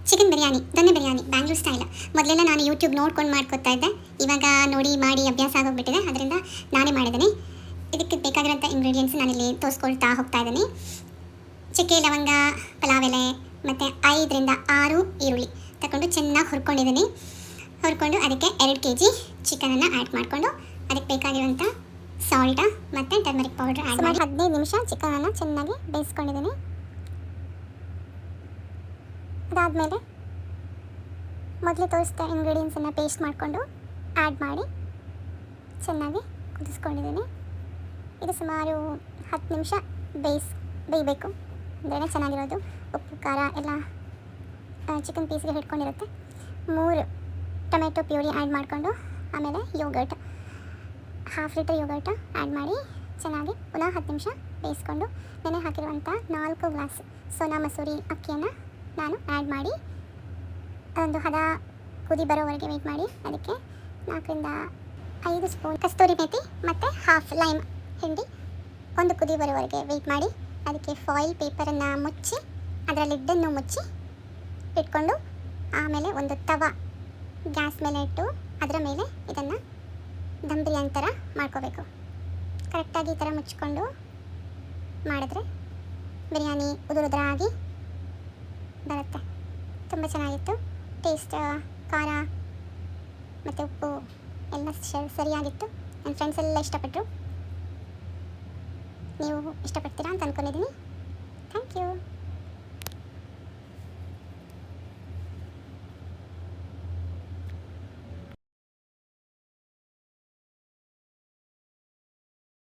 Chicken biryani, ದೊನ್ನೆ biryani Bangalore style. ಮೊದಲೆಲ್ಲ ನಾನು YouTube ನೋಡ್ಕೊಂಡು ಮಾಡ್ಕೊತಾ ಇದ್ದೆ. ಇವಾಗ ನೋಡಿ ಮಾಡಿ ಅಭ್ಯಾಸ ಆಗೋಗ್ಬಿಟ್ಟಿದೆ, ಅದರಿಂದ ನಾನೇ ಮಾಡಿದ್ದೀನಿ. ಇದಕ್ಕೆ ಬೇಕಾಗಿರೋಂಥ ಇಂಗ್ರೀಡಿಯೆಂಟ್ಸ್ ನಾನಿಲ್ಲಿ ತೋರಿಸ್ಕೊಳ್ತಾ ಹೋಗ್ತಾ ಇದ್ದೀನಿ. ಚಕ್ಕೆ, ಲವಂಗ, ಪಲಾವ್ ಎಲೆ ಮತ್ತು 5ರಿಂದ 6 ಈರುಳ್ಳಿ ತಗೊಂಡು ಚೆನ್ನಾಗಿ ಹುರ್ಕೊಂಡಿದ್ದೀನಿ. ಹುರ್ಕೊಂಡು ಅದಕ್ಕೆ 2 kg ಚಿಕನನ್ನು ಆ್ಯಡ್ ಮಾಡಿಕೊಂಡು ಅದಕ್ಕೆ ಬೇಕಾಗಿರುವಂಥ ಸಾಲ್ಟ ಮತ್ತು ಟರ್ಮರಿಕ್ ಪೌಡ್ರ್ ಆ್ಯಡ್ ಮಾಡಿ 15 ನಿಮಿಷ ಚಿಕನನ್ನು ಚೆನ್ನಾಗಿ ಬೇಯಿಸ್ಕೊಂಡಿದ್ದೀನಿ. ಅದಾದಮೇಲೆ ಮೊದಲೇ ತೋರಿಸಿದ ಇಂಗ್ರೀಡಿಯೆಂಟ್ಸನ್ನು ಪೇಸ್ಟ್ ಮಾಡಿಕೊಂಡು ಆ್ಯಡ್ ಮಾಡಿ ಚೆನ್ನಾಗಿ ಕುದಿಸ್ಕೊಂಡಿದ್ದೀನಿ. ಇದು ಸುಮಾರು 10 ನಿಮಿಷ ಬೇಯಬೇಕು ಅಂದ್ರೇ ಚೆನ್ನಾಗಿರೋದು. ಉಪ್ಪು ಖಾರ ಎಲ್ಲ ಚಿಕನ್ ಪೀಸ್ಗೆ ಹಿಡ್ಕೊಂಡಿರುತ್ತೆ. 3 ಟೊಮೆಟೊ ಪ್ಯೂರಿ ಆ್ಯಡ್ ಮಾಡಿಕೊಂಡು ಆಮೇಲೆ ಯೋಗರ್ಟ್, 1/2 ಲೀಟರ್ ಯೋಗರ್ಟ್ ಆ್ಯಡ್ ಮಾಡಿ ಚೆನ್ನಾಗಿ ಪುನಃ 10 ನಿಮಿಷ ಬೇಯಿಸ್ಕೊಂಡು ನೆನೆ ಹಾಕಿರುವಂಥ 4 ಗ್ಲಾಸ್ ಸೋನಾ ಮಸೂರಿ ಅಕ್ಕಿಯನ್ನು ನಾನು ಆ್ಯಡ್ ಮಾಡಿ ಅದೊಂದು ಹದ ಕುದಿ ಬರೋವರೆಗೆ ವೆಯ್ಟ್ ಮಾಡಿ ಅದಕ್ಕೆ 4ರಿಂದ 5 ಸ್ಪೂನ್ ಕಸ್ತೂರಿ ಮೇಥಿ ಮತ್ತು 1/2 ಲೈಮ್ ಹಿಂಡಿ ಒಂದು ಕುದಿ ಬರೋವರೆಗೆ ವೆಯ್ಟ್ ಮಾಡಿ ಅದಕ್ಕೆ ಫಾಯಿಲ್ ಪೇಪರನ್ನು ಮುಚ್ಚಿ ಅದರ ಲಿಡ್ಡನ್ನು ಮುಚ್ಚಿ ಇಟ್ಕೊಂಡು ಆಮೇಲೆ ಒಂದು ತವಾ ಗ್ಯಾಸ್ ಮೇಲೆ ಇಟ್ಟು ಅದರ ಮೇಲೆ ಇದನ್ನು ದಮ್ ಬಿರಿಯಾನಿ ಥರ ಮಾಡ್ಕೋಬೇಕು. ಕರೆಕ್ಟಾಗಿ ಈ ಥರ ಮುಚ್ಕೊಂಡು ಮಾಡಿದ್ರೆ ಬಿರಿಯಾನಿ ಉದುರುದ್ರಾಗಿ ಬರುತ್ತೆ. ತುಂಬ ಚೆನ್ನಾಗಿತ್ತು. ಟೇಸ್ಟ್, ಖಾರ ಮತ್ತು ಉಪ್ಪು ಎಲ್ಲ ಸರಿಯಾಗಿತ್ತು. ನನ್ನ ಫ್ರೆಂಡ್ಸ್ ಎಲ್ಲ ಇಷ್ಟಪಟ್ಟರು. ನೀವು ಇಷ್ಟಪಡ್ತೀರಾ ಅಂತ ಅಂದ್ಕೊಂಡಿದ್ದೀನಿ.